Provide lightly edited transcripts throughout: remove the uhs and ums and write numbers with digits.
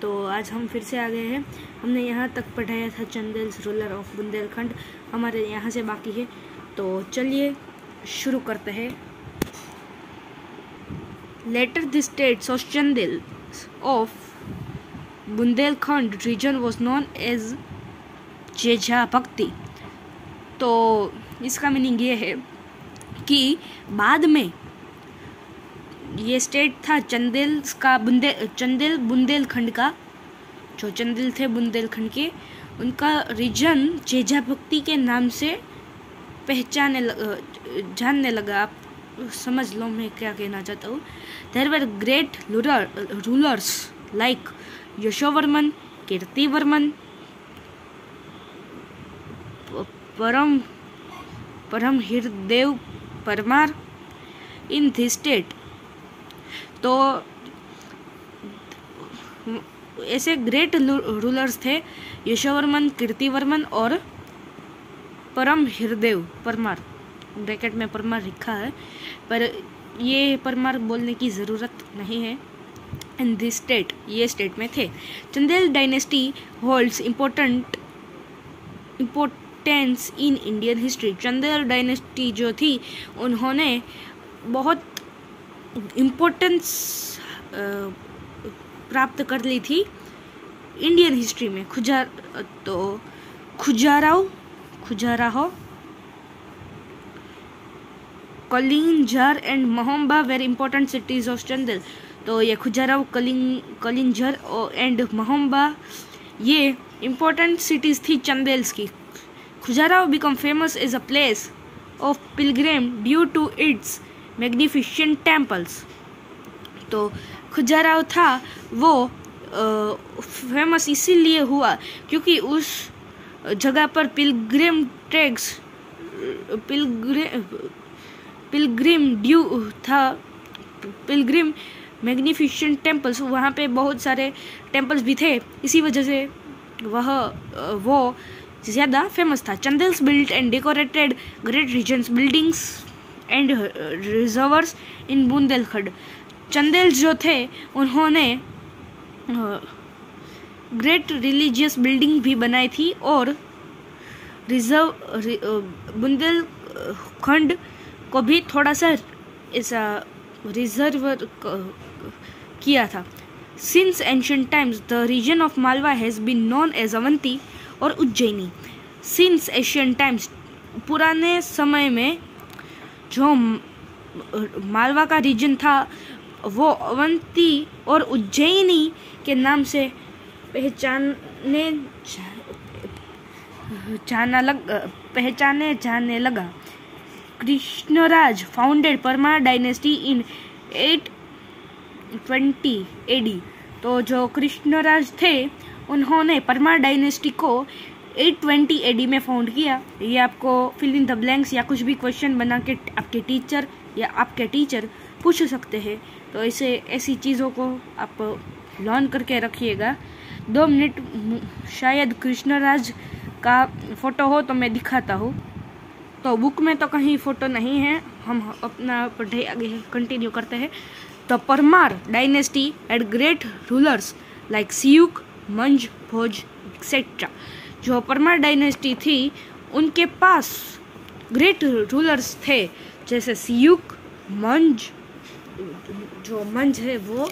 तो आज हम फिर से आ गए हैं। हमने यहाँ तक पढ़ाया था चंदेल्स रूलर ऑफ बुंदेलखंड, हमारे यहाँ से बाकी है। तो चलिए शुरू करते हैं। Later the states of Chandels of Bundelkhand region was known as Jeja Bhukti. तो इसका मीनिंग ये है कि बाद में ये स्टेट था चंदेल्स का, चंदेल बुंदेलखंड का, जो चंदेल थे बुंदेलखंड के, उनका रीजन जेजा भक्ति के नाम से जानने लगा। आप समझ लो मैं क्या कहना चाहता हूँ। There were great rulers like Yashovarman, Kirtivarman, Param Hirdev Parmar in this state. तो ऐसे ग्रेट रूलर्स थे यशोवर्मन, कीर्तिवर्मन और परम हिरदेव परमार। ब्रैकेट में परमार लिखा है, पर ये परमार बोलने की ज़रूरत नहीं है। इन दिस स्टेट, ये स्टेट में थे। Chandel dynasty holds importance in Indian history. Chandel dynasty जो थी उन्होंने बहुत इम्पोर्टेंस प्राप्त कर ली थी इंडियन हिस्ट्री में। Khajuraho, Kalinjar and Mahoba very important cities of Chandel. तो ये खुजाराहो, कलिंजर एंड मोहम्बा ये इंपॉर्टेंट सिटीज थी चंदेल्स की। Khajuraho become famous as a place of pilgrim due to its magnificent temples. तो खुजाराहो था वो फेमस इसीलिए हुआ क्योंकि उस जगह पर पिलग्रिम मैग्निफिसेंट टेम्पल्स, वहाँ पे बहुत सारे टेम्पल्स भी थे, इसी वजह से वो ज़्यादा फेमस था। Chandels built and decorated great regions buildings and reservoirs in Bundelkhand. Chandels जो थे उन्होंने ग्रेट रिलीजियस बिल्डिंग भी बनाई थी और बुंदेलखंड को भी थोड़ा सा ऐसा रिजर्व किया था। Since ancient times the region of Malwa has been known as Avanti और उज्जैनी। सिंस एंशिएंट टाइम्स, पुराने समय में जो मालवा का रीजन था वो अवंती और उज्जैनी के नाम से पहचाने जाने लगा। Krishnaraj founded Parmar dynasty in 820 AD। तो जो कृष्णराज थे उन्होंने परमार डायनेस्टी को 820 AD में फाउंड किया। ये आपको फिल इन द ब्लैंक्स या कुछ भी क्वेश्चन बना के आपके टीचर या आपके टीचर पूछ सकते हैं। तो ऐसी चीज़ों को आप लर्न करके रखिएगा। 2 मिनट शायद कृष्णराज का फोटो हो तो मैं दिखाता हूँ। तो बुक में तो कहीं फोटो नहीं है, हम अपना पढ़ाई आगे कंटिन्यू करते हैं। तो Parmar dynasty had great rulers like Siyuk, Munj, Bhoj etcetera. जो परमार डायनेस्टी थी उनके पास ग्रेट रूलर्स थे जैसे सियुक, मंज, जो मंज है वो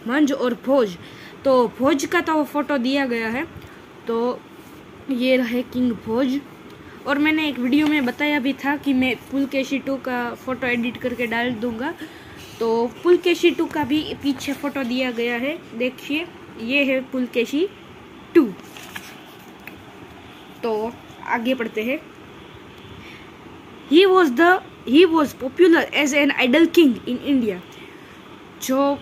मंज और भोज। तो भोज का तो फोटो दिया गया है, तो ये रहे किंग भोज। और मैंने एक वीडियो में बताया भी था कि मैं पुलकेशी 2 का फोटो एडिट करके डाल दूंगा। तो पुलकेशी 2 का भी पीछे फोटो दिया गया है, देखिए ये है पुलकेशी 2। तो आगे पढ़ते हैं। He was popular as an idol king in India। जो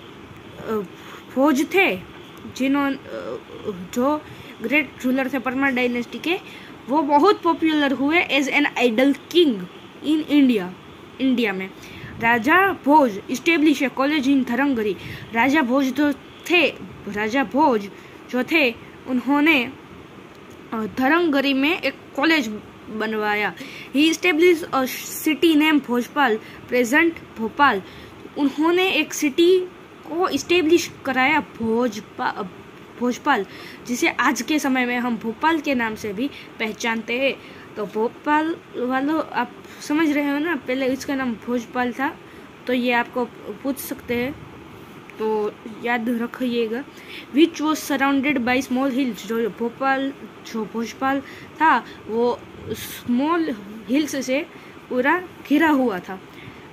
भोज थे जो ग्रेट रूलर थे परमार डायनेस्टी के, वो बहुत पॉपुलर हुए as an ideal king in India में। राजा भोज इस्टेब्लिश ए कॉलेज इन धरंगरी। राजा भोज जो थे उन्होंने धरंगरी में एक कॉलेज बनवाया। He establish a city name Bhojpal, present Bhopal. उन्होंने एक सिटी को इस्टेब्लिश कराया भोपाल, जिसे आज के समय में हम भोपाल के नाम से भी पहचानते हैं। तो भोपाल वालों, आप समझ रहे हो ना, पहले इसका नाम भोपाल था, तो ये आपको पूछ सकते हैं, तो याद रखिएगा। Which was surrounded by small hills, जो भोपाल था वो स्मॉल हिल्स से पूरा घिरा हुआ था।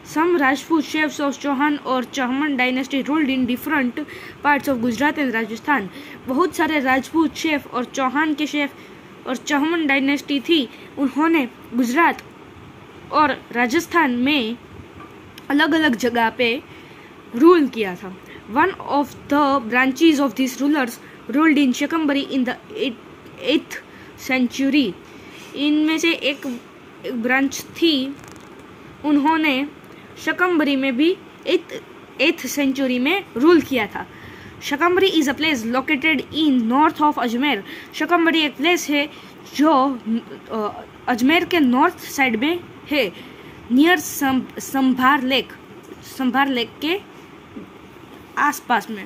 Some Rajput chefs of Chauhan और Chauhan dynasty ruled in different parts of Gujarat and Rajasthan. बहुत सारे राजपूत शेफ और चौहान के शेफ और चौहान डायनेस्टी थी, उन्होंने गुजरात और राजस्थान में अलग अलग जगह पे रूल किया था। One of the branches of these rulers ruled in शकम्बरी in the 8th century। इनमें से एक ब्रांच थी, उन्होंने शकम्बरी में भी 8th सेंचुरी में रूल किया था। Shakambari is a place located in north of Ajmer. Shakambari एक प्लेस है जो अजमेर के नॉर्थ साइड में है, नियर संभार लेक के आसपास में।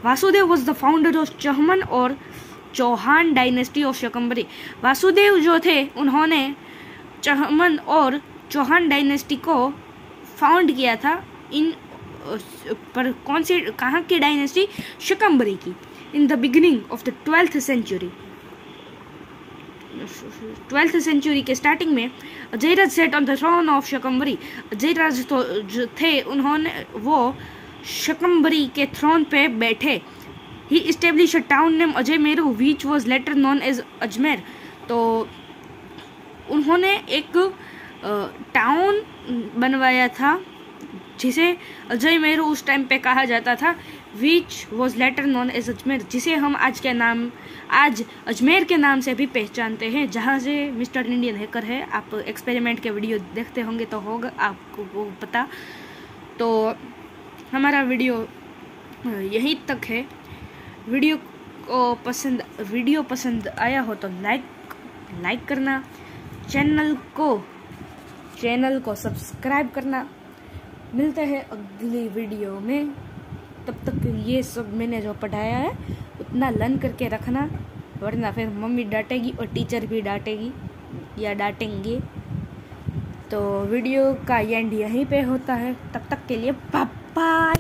Vasudev was the founder of Chauhan और चौहान डायनेस्टी ऑफ शकम्बरी। वासुदेव जो थे, उन्होंने चौहान और चौहान डायनेस्टी को फाउंड किया था। इन पर कौन सी, कहाँ की डायनेस्टी? शकम्बरी की। In the beginning of the 12th century, 12th century के स्टार्टिंग में Ajayraj set on the throne of Shakambari. Ajayraj तो जो थे, उन्होंने वो शकम्बरी के थ्रोन पे बैठे। He establish a town name Ajay Meru which was later known as Ajmer. तो उन्होंने एक टाउन बनवाया था जिसे अजय मेरू उस टाइम पे कहा जाता था, which was later known as Ajmer, जिसे हम आज अजमेर के नाम से भी पहचानते हैं, जहाँ से मिस्टर इंडियन हैकर है। आप एक्सपेरिमेंट के वीडियो देखते होंगे तो होगा आपको वो पता। तो हमारा वीडियो यहीं तक है। वीडियो पसंद आया हो तो लाइक करना, चैनल को सब्सक्राइब करना। मिलते हैं अगली वीडियो में, तब तक ये सब मैंने जो पढ़ाया है उतना लर्न करके रखना, वरना फिर मम्मी डांटेगी और टीचर भी डांटेगी या डांटेंगे। तो वीडियो का एंड यहीं पे होता है, तब तक के लिए बाय बाय।